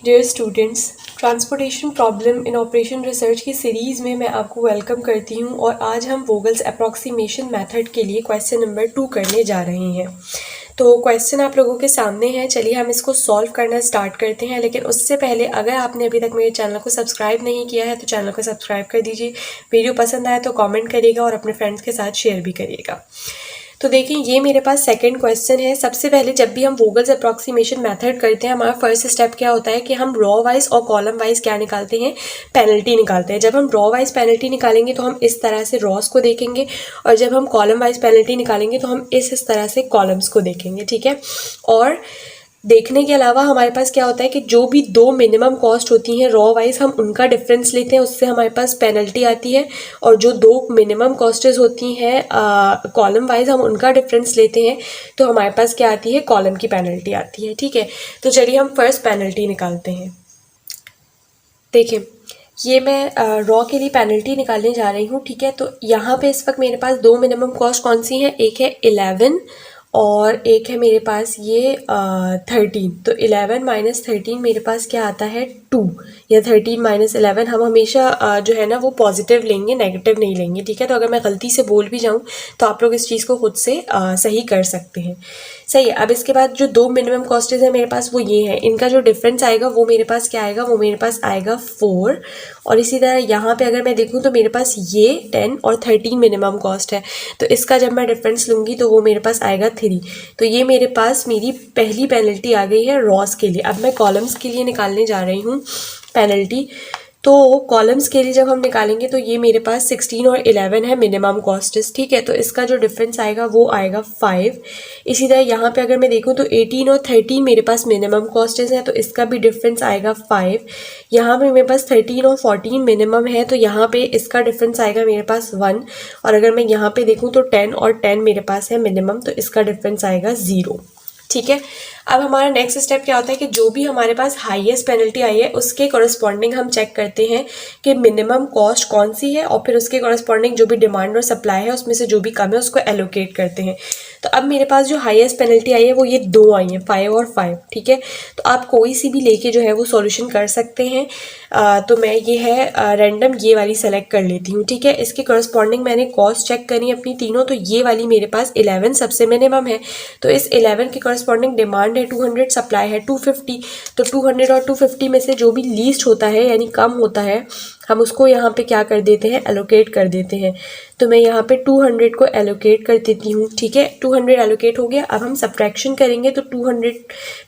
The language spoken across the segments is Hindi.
Dear students, transportation problem in operation research की सीरीज़ में मैं आपको वेलकम करती हूँ और आज हम वोगल्स अप्रॉक्सीमेशन मेथड के लिए क्वेश्चन नंबर 2 करने जा रहे हैं। तो क्वेश्चन आप लोगों के सामने है, चलिए हम इसको सॉल्व करना स्टार्ट करते हैं। लेकिन उससे पहले अगर आपने अभी तक मेरे चैनल को सब्सक्राइब नहीं किया है तो चैनल को सब्सक्राइब कर दीजिए। वीडियो पसंद आए तो कॉमेंट करिएगा और अपने फ्रेंड्स के साथ शेयर भी करिएगा। तो देखिए, ये मेरे पास सेकंड क्वेश्चन है। सबसे पहले जब भी हम वोगल्स अप्रॉक्सीमेशन मेथड करते हैं, हमारा फर्स्ट स्टेप क्या होता है कि हम रॉ वाइज और कॉलम वाइज क्या निकालते हैं, पेनल्टी निकालते हैं। जब हम रॉ वाइज पेनल्टी निकालेंगे तो हम इस तरह से रॉस को देखेंगे और जब हम कॉलम वाइज पेनल्टी निकालेंगे तो हम इस तरह से कॉलम्स को देखेंगे, ठीक है। और देखने के अलावा हमारे पास क्या होता है कि जो भी दो मिनिमम कॉस्ट होती हैं रॉ वाइज, हम उनका डिफरेंस लेते हैं, उससे हमारे पास पेनल्टी आती है। और जो दो मिनिमम कॉस्टेज होती हैं कॉलम वाइज, हम उनका डिफरेंस लेते हैं तो हमारे पास क्या आती है, कॉलम की पेनल्टी आती है, ठीक है। तो चलिए हम फर्स्ट पेनल्टी निकालते हैं। देखिए, ये मैं रॉ के लिए पेनल्टी निकालने जा रही हूँ, ठीक है। तो यहाँ पे इस वक्त मेरे पास दो मिनिमम कॉस्ट कौन सी हैं, एक है 11 और एक है मेरे पास ये 13। तो 11 माइनस 13 मेरे पास क्या आता है 2, या 13 माइनस 11। हम हमेशा जो है ना वो पॉजिटिव लेंगे, नेगेटिव नहीं लेंगे, ठीक है। तो अगर मैं गलती से बोल भी जाऊँ तो आप लोग इस चीज़ को खुद से सही कर सकते हैं। सही है। अब इसके बाद जो दो मिनिमम कॉस्टेज है मेरे पास वो ये है, इनका जो डिफरेंस आएगा वो मेरे पास क्या आएगा, वो मेरे पास आएगा 4। और इसी तरह यहाँ पे अगर मैं देखूँ तो मेरे पास ये 10 और 13 मिनिमम कॉस्ट है, तो इसका जब मैं डिफरेंस लूँगी तो वो मेरे पास आएगा 3। तो ये मेरे पास मेरी पहली पेनल्टी आ गई है रॉस के लिए। अब मैं कॉलम्स के लिए निकालने जा रही हूँ पेनल्टी। तो कॉलम्स के लिए जब हम निकालेंगे तो ये मेरे पास 16 और 11 है मिनिमम कॉस्टेस, ठीक है। तो इसका जो डिफरेंस आएगा वो आएगा 5। इसी तरह यहाँ पे अगर मैं देखूँ तो 18 और 13 मेरे पास मिनिमम कॉस्टेस हैं, तो इसका भी डिफरेंस आएगा 5। यहाँ पे मेरे पास 13 और 14 मिनिमम है, तो यहाँ पे इसका डिफरेंस आएगा मेरे पास 1। और अगर मैं यहाँ पे देखूँ तो 10 और 10 मेरे पास है मिनिमम, तो इसका डिफरेंस आएगा 0, ठीक है। अब हमारा नेक्स्ट स्टेप क्या होता है कि जो भी हमारे पास हाईएस्ट पेनल्टी आई है उसके कॉरस्पॉन्डिंग हम चेक करते हैं कि मिनिमम कॉस्ट कौन सी है, और फिर उसके कॉरस्पॉन्डिंग जो भी डिमांड और सप्लाई है उसमें से जो भी कम है उसको एलोकेट करते हैं। तो अब मेरे पास जो हाईएस्ट पेनल्टी आई है वो ये दो आई हैं, 5 और 5, ठीक है। तो आप कोई सी भी लेके जो है वो सॉल्यूशन कर सकते हैं। तो मैं ये है रैंडम ये वाली सेलेक्ट कर लेती हूँ, ठीक है। इसके कॉरस्पॉन्डिंग मैंने कॉस्ट चेक करी अपनी तीनों, तो ये वाली मेरे पास 11 सबसे मिनिमम है, तो इस 11 के कॉरस्पॉन्डिंग डिमांड है 200, सप्लाई है 250। तो 200 और 250 में से जो भी लीस्ट होता है यानी कम होता है, हम उसको यहाँ पे क्या कर देते हैं, एलोकेट कर देते हैं। तो मैं यहाँ पे 200 को एलोकेट कर देती हूँ, ठीक है। 200 एलोकेट हो गया। अब हम सब्ट्रैक्शन करेंगे तो 200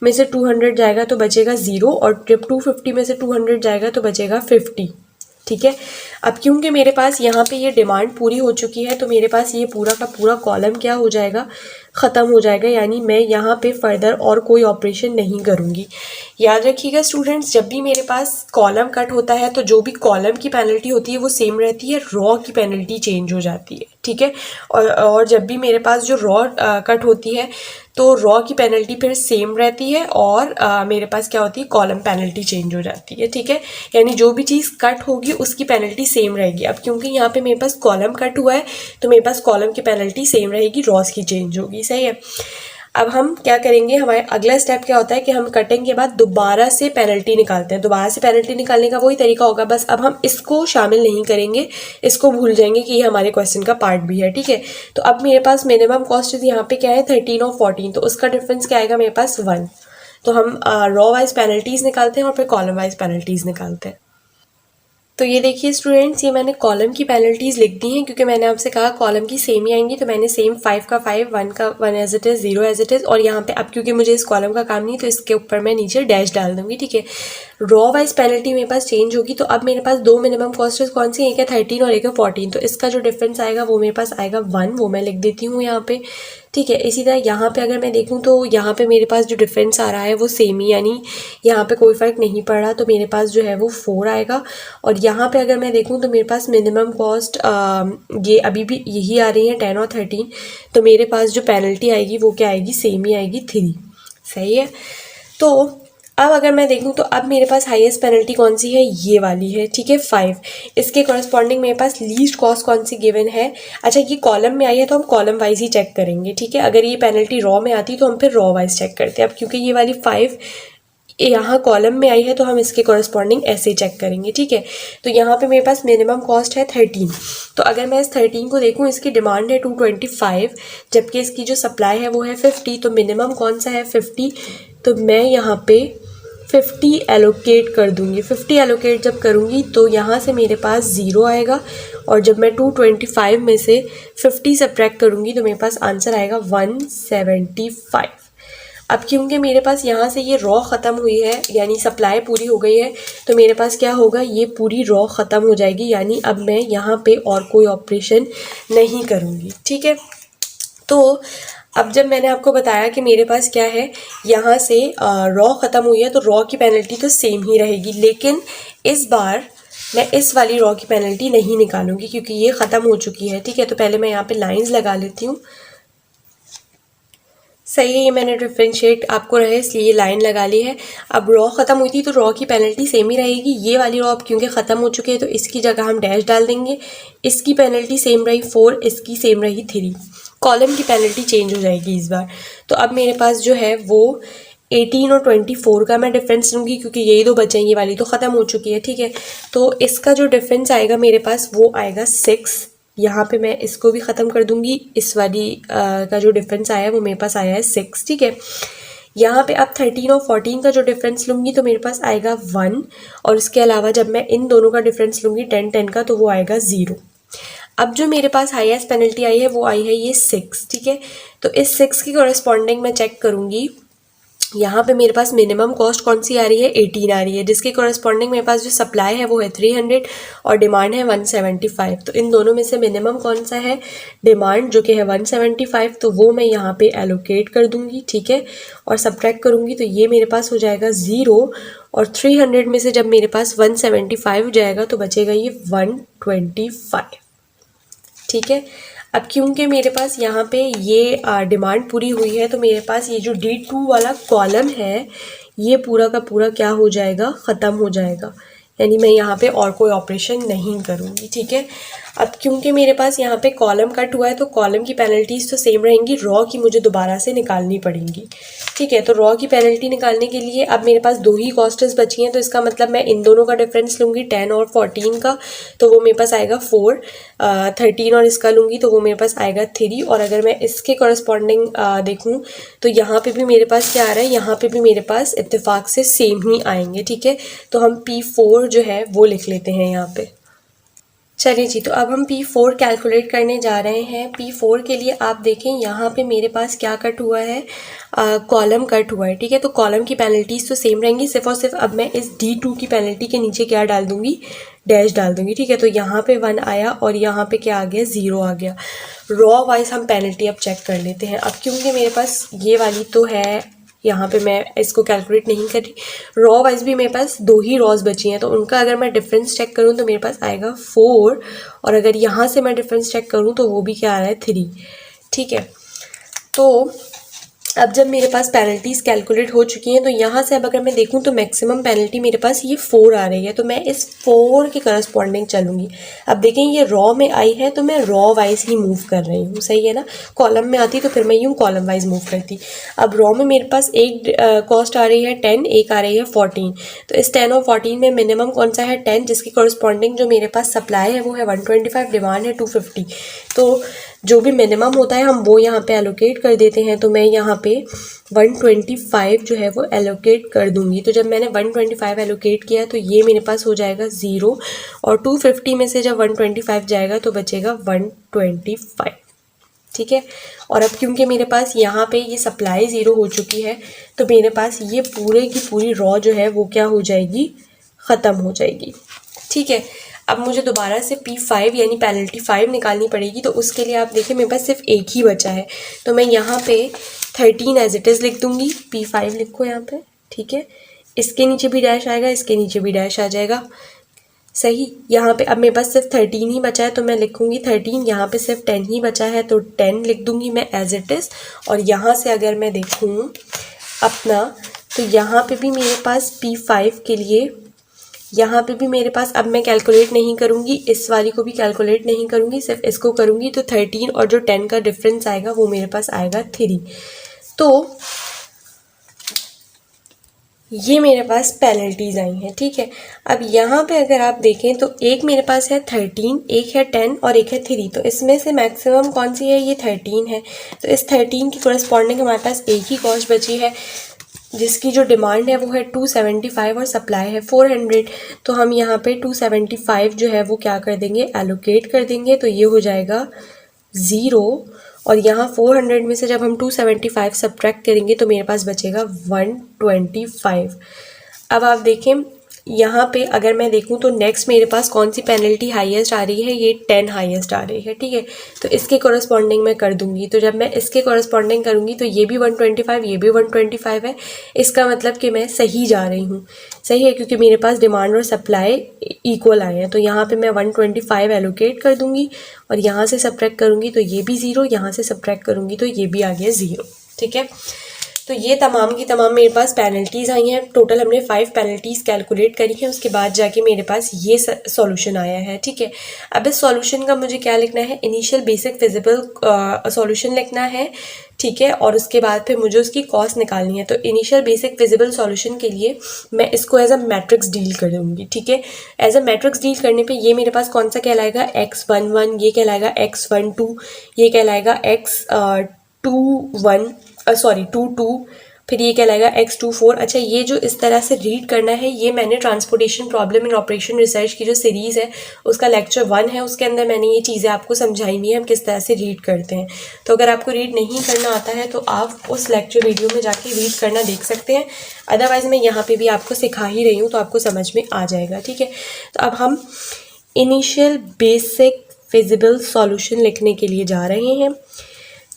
में से 200 जाएगा तो बचेगा 0, और जब 250 में से 200 जाएगा तो बचेगा 50, ठीक है। अब क्योंकि मेरे पास यहाँ पे ये डिमांड पूरी हो चुकी है तो मेरे पास ये पूरा का पूरा कॉलम क्या हो जाएगा, ख़त्म हो जाएगा, यानी मैं यहाँ पे फर्दर और कोई ऑपरेशन नहीं करूँगी। याद रखिएगा स्टूडेंट्स, जब भी मेरे पास कॉलम कट होता है तो जो भी कॉलम की पेनल्टी होती है वो सेम रहती है, रॉ की पेनल्टी चेंज हो जाती है, ठीक है। और जब भी मेरे पास जो रॉ कट होती है तो रॉ की पेनल्टी फिर सेम रहती है, और मेरे पास क्या होती है, कॉलम पेनल्टी चेंज हो जाती है, ठीक है। यानी जो भी चीज़ कट होगी उसकी पेनल्टी सेम रहेगी। अब क्योंकि यहाँ पे मेरे पास कॉलम कट हुआ है तो मेरे पास कॉलम की पेनल्टी सेम रहेगी, रॉस की चेंज होगी, सही है। अब हम क्या करेंगे, हमारे अगला स्टेप क्या होता है कि हम कटिंग के बाद दोबारा से पेनल्टी निकालते हैं। दोबारा से पेनल्टी निकालने का वही तरीका होगा, बस अब हम इसको शामिल नहीं करेंगे, इसको भूल जाएंगे कि ये हमारे क्वेश्चन का पार्ट भी है, ठीक है। तो अब मेरे पास मिनिमम कॉस्ट यहाँ पे क्या है, 13 और 14, तो उसका डिफरेंस क्या आएगा मेरे पास 1। तो हम रॉ वाइज पेनल्टीज निकालते हैं और फिर कॉलम वाइज पेनल्टीज निकालते हैं। तो ये देखिए स्टूडेंट्स, ये मैंने कॉलम की पेनल्टीज़ लिख दी हैं क्योंकि मैंने आपसे कहा कॉलम की सेम ही आएंगी, तो मैंने सेम 5 का 5, 1 का 1 as it is, 0 as it is. और यहाँ पे अब क्योंकि मुझे इस कॉलम का काम नहीं तो इसके ऊपर मैं नीचे डैश डाल दूँगी, ठीक है। रॉ वाइज पेनल्टी मेरे पास चेंज होगी, तो अब मेरे पास दो मिनिमम कॉस्टेज कौन सी, एक है 13 और एक है 14, तो इसका जो डिफरेंस आएगा वो मेरे पास आएगा 1, वो मैं लिख देती हूँ यहाँ पे, ठीक है। इसी तरह यहाँ पे अगर मैं देखूँ तो यहाँ पे मेरे पास जो डिफरेंस आ रहा है वो सेम ही, यानी यहाँ पे कोई फ़र्क नहीं पड़ रहा, तो मेरे पास जो है वो 4 आएगा। और यहाँ पे अगर मैं देखूँ तो मेरे पास मिनिमम कॉस्ट ये अभी भी यही आ रही है 10 और 13, तो मेरे पास जो पेनल्टी आएगी वो क्या आएगी, सेम ही आएगी, 3, सही है। तो अब अगर मैं देखूँ तो अब मेरे पास हाईएस्ट पेनल्टी कौन सी है, ये वाली है, ठीक है, 5। इसके कॉरस्पॉन्डिंग मेरे पास लीस्ट कॉस्ट कौन सी गिवन है। अच्छा, ये कॉलम में आई है तो हम कॉलम वाइज ही चेक करेंगे, ठीक है। अगर ये पेनल्टी रॉ में आती तो हम फिर रॉ वाइज चेक करते हैं। अब क्योंकि ये वाली 5 यहाँ कॉलम में आई है तो हम इसके कॉरस्पॉन्डिंग ऐसे चेक करेंगे, ठीक है। तो यहाँ पे मेरे पास मिनिमम कॉस्ट है 13। तो अगर मैं इस 13 को देखूँ, इसकी डिमांड है 225, जबकि इसकी जो सप्लाई है वो है 50। तो मिनिमम कौन सा है 50, तो मैं यहाँ पे 50 एलोकेट कर दूँगी। 50 एलोकेट जब करूँगी तो यहाँ से मेरे पास 0 आएगा, और जब मैं 225 में से 50 सब्ट्रैक्ट करूँगी तो मेरे पास आंसर आएगा 175। अब क्योंकि मेरे पास यहाँ से ये रॉ ख़त्म हुई है, यानी सप्लाई पूरी हो गई है, तो मेरे पास क्या होगा, ये पूरी रॉ ख़त्म हो जाएगी, यानी अब मैं यहाँ पे और कोई ऑपरेशन नहीं करूँगी, ठीक है। तो अब जब मैंने आपको बताया कि मेरे पास क्या है, यहाँ से रॉ ख़त्म हुई है, तो रॉ की पेनल्टी तो सेम ही रहेगी, लेकिन इस बार मैं इस वाली रॉ की पेनल्टी नहीं निकालूंगी क्योंकि ये ख़त्म हो चुकी है, ठीक है। तो पहले मैं यहाँ पे लाइंस लगा लेती हूँ। सही है, ये मैंने डिफ्रेंशिएट आपको रहे इसलिए ये लाइन लगा ली है। अब रॉ ख़त्म हुई थी तो रॉ की पेनल्टी सेम ही रहेगी। ये वाली रॉ अब क्योंकि ख़त्म हो चुकी है तो इसकी जगह हम डैश डाल देंगे। इसकी पेनल्टी सेम रही 4, इसकी सेम रही 3। कॉलम की पेनल्टी चेंज हो जाएगी इस बार। तो अब मेरे पास जो है वो 18 और 24 का मैं डिफरेंस लूँगी क्योंकि यही दो बचे हैं, ये वाली तो ख़त्म हो चुकी है, ठीक है। तो इसका जो डिफरेंस आएगा मेरे पास वो आएगा 6। यहाँ पे मैं इसको भी ख़त्म कर दूँगी। इस वाली का जो डिफरेंस आया है वो मेरे पास आया है 6, ठीक है। यहाँ पे अब 13 और 14 का जो डिफरेंस लूँगी तो मेरे पास आएगा 1, और इसके अलावा जब मैं इन दोनों का डिफरेंस लूँगी 10 का तो वो आएगा 0। अब जो मेरे पास हाईएस्ट पेनल्टी आई है वो आई है ये 6, ठीक है। तो इस 6 की कॉरस्पॉन्डिंग मैं चेक करूँगी। यहाँ पे मेरे पास मिनिमम कॉस्ट कौन सी आ रही है, 18 आ रही है, जिसके कॉरस्पॉन्डिंग मेरे पास जो सप्लाई है वो है 300 और डिमांड है 175। तो इन दोनों में से मिनिमम कौन सा है, डिमांड, जो कि है 175, तो वो मैं यहाँ पे एलोकेट कर दूँगी, ठीक है, और सब्ट्रैक्ट करूँगी तो ये मेरे पास हो जाएगा 0, और 300 में से जब मेरे पास 175 जाएगा तो बचेगा ये 125, ठीक है। अब क्योंकि मेरे पास यहाँ पे ये डिमांड पूरी हुई है तो मेरे पास ये जो D2 वाला कॉलम है ये पूरा का पूरा क्या हो जाएगा, ख़त्म हो जाएगा, यानी मैं यहाँ पे और कोई ऑपरेशन नहीं करूँगी, ठीक है। अब क्योंकि मेरे पास यहाँ पे कॉलम कट हुआ है तो कॉलम की पेनल्टीज़ तो सेम रहेंगी, रॉ की मुझे दोबारा से निकालनी पड़ेंगी, ठीक है। तो रॉ की पेनल्टी निकालने के लिए अब मेरे पास 2 ही कॉस्ट्स बची हैं, तो इसका मतलब मैं इन दोनों का डिफरेंस लूँगी 10 और 14 का, तो वो मेरे पास आएगा 4। 13 और इसका लूँगी तो वो मेरे पास आएगा 3। और अगर मैं इसके कॉरस्पॉन्डिंग देखूँ तो यहाँ पे भी मेरे पास क्या आ रहा है, यहाँ पे भी मेरे पास इत्तेफाक से सेम ही आएंगे, ठीक है। तो हम P4 जो है वो लिख लेते हैं यहाँ पे। चलिए जी, तो अब हम P4 कैलकुलेट करने जा रहे हैं। P4 के लिए आप देखें यहाँ पे मेरे पास क्या कट हुआ है, कॉलम कट हुआ है, ठीक है। तो कॉलम की पेनल्टीज़ तो सेम रहेंगी, सिर्फ और सिर्फ अब मैं इस D2 की पेनल्टी के नीचे क्या डाल दूँगी, डैश डाल दूँगी, ठीक है। तो यहाँ पे 1 आया और यहाँ पे क्या आ गया, 0 आ गया। रॉ वाइज हम पेनल्टी अब चेक कर लेते हैं। अब क्योंकि मेरे पास ये वाली तो है, यहाँ पे मैं इसको कैलकुलेट नहीं कर रही, रॉ वाइज भी मेरे पास 2 ही रॉज बची हैं, तो उनका अगर मैं डिफरेंस चेक करूँ तो मेरे पास आएगा 4, और अगर यहाँ से मैं डिफरेंस चेक करूँ तो वो भी क्या आ रहा है, 3, ठीक है। तो अब जब मेरे पास पेनल्टीज़ कैलकुलेट हो चुकी हैं तो यहाँ से अब अगर मैं देखूँ तो मैक्सिमम पेनल्टी मेरे पास ये 4 आ रही है, तो मैं इस 4 के करस्पॉन्डिंग चलूँगी। अब देखें ये रॉ में आई है तो मैं रॉ वाइज ही मूव कर रही हूँ, सही है ना। कॉलम में आती तो फिर मैं यूँ कॉलम वाइज मूव करती। अब रॉ में मेरे पास एक कॉस्ट आ रही है 10, एक आ रही है 14। तो इस 10 और 14 में मिनिमम कौन सा है, 10, जिसकी कॉरस्पॉन्डिंग जो मेरे पास सप्लाई है वो है 125, डिमांड है 250। तो जो भी मिनिमम होता है हम वो यहाँ पे एलोकेट कर देते हैं। तो मैं यहाँ पे 125 जो है वो एलोकेट कर दूँगी। तो जब मैंने 125 एलोकेट किया तो ये मेरे पास हो जाएगा 0, और 250 में से जब 125 जाएगा तो बचेगा 125, ठीक है। और अब क्योंकि मेरे पास यहाँ पे ये सप्लाई 0 हो चुकी है तो मेरे पास ये पूरे की पूरी रॉ जो है वो क्या हो जाएगी, ख़त्म हो जाएगी, ठीक है। अब मुझे दोबारा से P5 यानी पेनल्टी 5 निकालनी पड़ेगी, तो उसके लिए आप देखिए मेरे पास सिर्फ एक ही बचा है, तो मैं यहाँ पे 13 एज इट इज़ लिख दूँगी। P5 लिखो यहाँ पे, ठीक है। इसके नीचे भी डैश आएगा, इसके नीचे भी डैश आ जाएगा, सही। यहाँ पे अब मेरे पास सिर्फ 13 ही बचा है तो मैं लिखूँगी 13। यहाँ पे सिर्फ 10 ही बचा है तो 10 लिख दूँगी मैं एज इट इज़। और यहाँ से अगर मैं देखूँ अपना, तो यहाँ पे भी मेरे पास P5 के लिए, यहाँ पे भी मेरे पास, अब मैं कैलकुलेट नहीं करूँगी, इस वाली को भी कैलकुलेट नहीं करूँगी, सिर्फ इसको करूँगी। तो 13 और जो 10 का डिफरेंस आएगा वो मेरे पास आएगा 3। तो ये मेरे पास पेनल्टीज आई हैं, ठीक है। अब यहाँ पे अगर आप देखें तो एक मेरे पास है 13, एक है 10 और एक है 3। तो इसमें से मैक्सिमम कौन सी है, ये 13 है। तो इस 13 की कोरस्पॉन्डिंग हमारे पास एक ही कॉस्ट बची है, जिसकी जो डिमांड है वो है 275 और सप्लाई है 400। तो हम यहाँ पे 275 जो है वो क्या कर देंगे, एलोकेट कर देंगे। तो ये हो जाएगा 0 और यहाँ 400 में से जब हम 275 सब्ट्रैक्ट करेंगे तो मेरे पास बचेगा 125। अब आप देखें यहाँ पे अगर मैं देखूँ तो नेक्स्ट मेरे पास कौन सी पेनल्टी हाईएस्ट आ रही है, ये 10 हाईएस्ट आ रही है, ठीक है। तो इसके कॉरस्पॉन्डिंग मैं कर दूंगी। तो जब मैं इसके कॉरस्पॉन्डिंग करूँगी तो ये भी 125, ये भी 125 है। इसका मतलब कि मैं सही जा रही हूँ, सही है, क्योंकि मेरे पास डिमांड और सप्लाई इक्वल आए हैं। तो यहाँ पे मैं 125 एलोकेट कर दूंगी और यहाँ से सब्ट्रैक्ट करूँगी तो ये भी 0, यहाँ से सब्ट्रैक्ट करूँगी तो ये भी आ गया 0, ठीक है। तो ये तमाम की तमाम मेरे पास पेनल्टीज़ आई हैं। टोटल हमने 5 पेनल्टीज़ कैलकुलेट करी हैं, उसके बाद जाके मेरे पास ये सॉल्यूशन आया है, ठीक है। अब इस सॉल्यूशन का मुझे क्या लिखना है, इनिशियल बेसिक फिजिबल सॉल्यूशन लिखना है, ठीक है। और उसके बाद फिर मुझे उसकी कॉस्ट निकालनी है। तो इनिशियल बेसिक फिजिबल सॉल्यूशन के लिए मैं इसको एज अ मैट्रिक्स डील कर दूँगी, ठीक है। एज अ मैट्रिक्स डील करने पे ये मेरे पास कौन सा कहलाएगा, x11, ये कहलाएगा x12, ये कहलाएगा x21 2 फिर ये कहलाएगा x24। अच्छा, ये जो इस तरह से रीड करना है, ये मैंने transportation problem in operation research की जो सीरीज़ है उसका लेक्चर 1 है, उसके अंदर मैंने ये चीज़ें आपको समझाई हुई है हम किस तरह से रीड करते हैं। तो अगर आपको रीड नहीं करना आता है तो आप उस लेक्चर वीडियो में जाके रीड करना देख सकते हैं। अदरवाइज़ मैं यहाँ पर भी आपको सिखा ही रही हूँ तो आपको समझ में आ जाएगा, ठीक है। तो अब हम इनिशियल बेसिक फिजिबल सॉल्यूशन लिखने के लिए जा रहे हैं।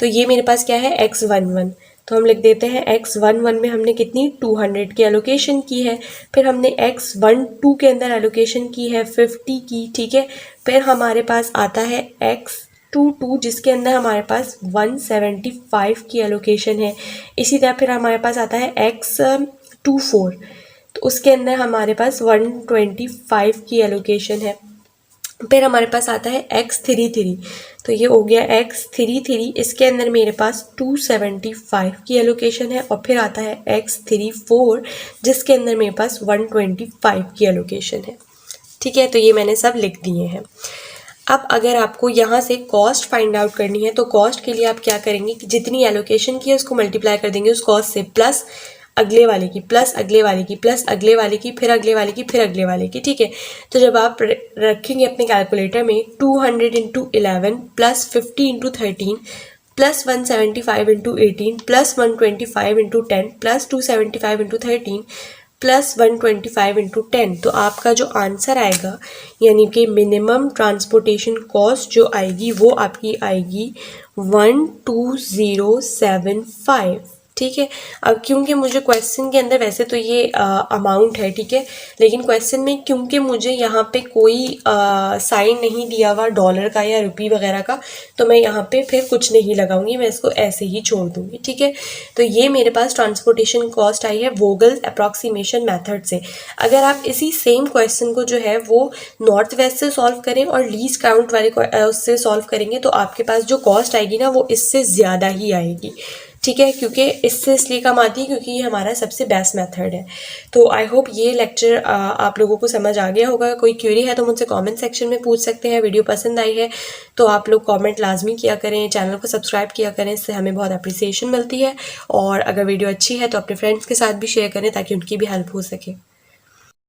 तो ये मेरे पास क्या है, x11। तो हम लिख देते हैं x11 में हमने कितनी 200 की एलोकेशन की है। फिर हमने x12 के अंदर एलोकेशन की है 50 की, ठीक है। फिर हमारे पास आता है x22 जिसके अंदर हमारे पास 175 की एलोकेशन है। इसी तरह फिर हमारे पास आता है x24, तो उसके अंदर हमारे पास 125 की एलोकेशन है। फिर हमारे पास आता है x33, तो ये हो गया x33, इसके अंदर मेरे पास 275 की एलोकेशन है। और फिर आता है x34 जिसके अंदर मेरे पास 125 की एलोकेशन है, ठीक है। तो ये मैंने सब लिख दिए हैं। अब अगर आपको यहाँ से कॉस्ट फाइंड आउट करनी है तो कॉस्ट के लिए आप क्या करेंगे कि जितनी एलोकेशन की है उसको मल्टीप्लाई कर देंगे उस कॉस्ट से, प्लस अगले वाले की, प्लस अगले वाले की, प्लस अगले वाले की, फिर अगले वाले की, फिर अगले वाले की, ठीक है। तो जब आप रखेंगे अपने कैलकुलेटर में 200 into 11 plus 50 into 13 plus 175 into 18 plus 125 into 10 plus 275 into 13 plus 125 into 10, तो आपका जो आंसर आएगा यानी कि मिनिमम ट्रांसपोर्टेशन कॉस्ट जो आएगी वो आपकी आएगी 12075, ठीक है। अब क्योंकि मुझे क्वेश्चन के अंदर वैसे तो ये अमाउंट है, ठीक है, लेकिन क्वेश्चन में क्योंकि मुझे यहाँ पे कोई साइन नहीं दिया हुआ डॉलर का या रुपी वगैरह का, तो मैं यहाँ पे फिर कुछ नहीं लगाऊंगी, मैं इसको ऐसे ही छोड़ दूंगी, ठीक है। तो ये मेरे पास ट्रांसपोर्टेशन कॉस्ट आई है वोगल्स अप्रॉक्सीमेशन मेथड से। अगर आप इसी सेम क्वेश्चन को जो है वो नॉर्थ वेस्ट से सॉल्व करें और लीस्ट काउंट वाले उससे सॉल्व करेंगे तो आपके पास जो कॉस्ट आएगी ना वो इससे ज़्यादा ही आएगी, ठीक है, क्योंकि इससे इसलिए कम आती है क्योंकि ये हमारा सबसे बेस्ट मेथड है। तो आई होप ये लेक्चर आप लोगों को समझ आ गया होगा। कोई क्वेरी है तो मुझसे कमेंट सेक्शन में पूछ सकते हैं। वीडियो पसंद आई है तो आप लोग कमेंट लाजमी किया करें, चैनल को सब्सक्राइब किया करें, इससे हमें बहुत अप्रिसिएशन मिलती है। और अगर वीडियो अच्छी है तो अपने फ्रेंड्स के साथ भी शेयर करें ताकि उनकी भी हेल्प हो सके।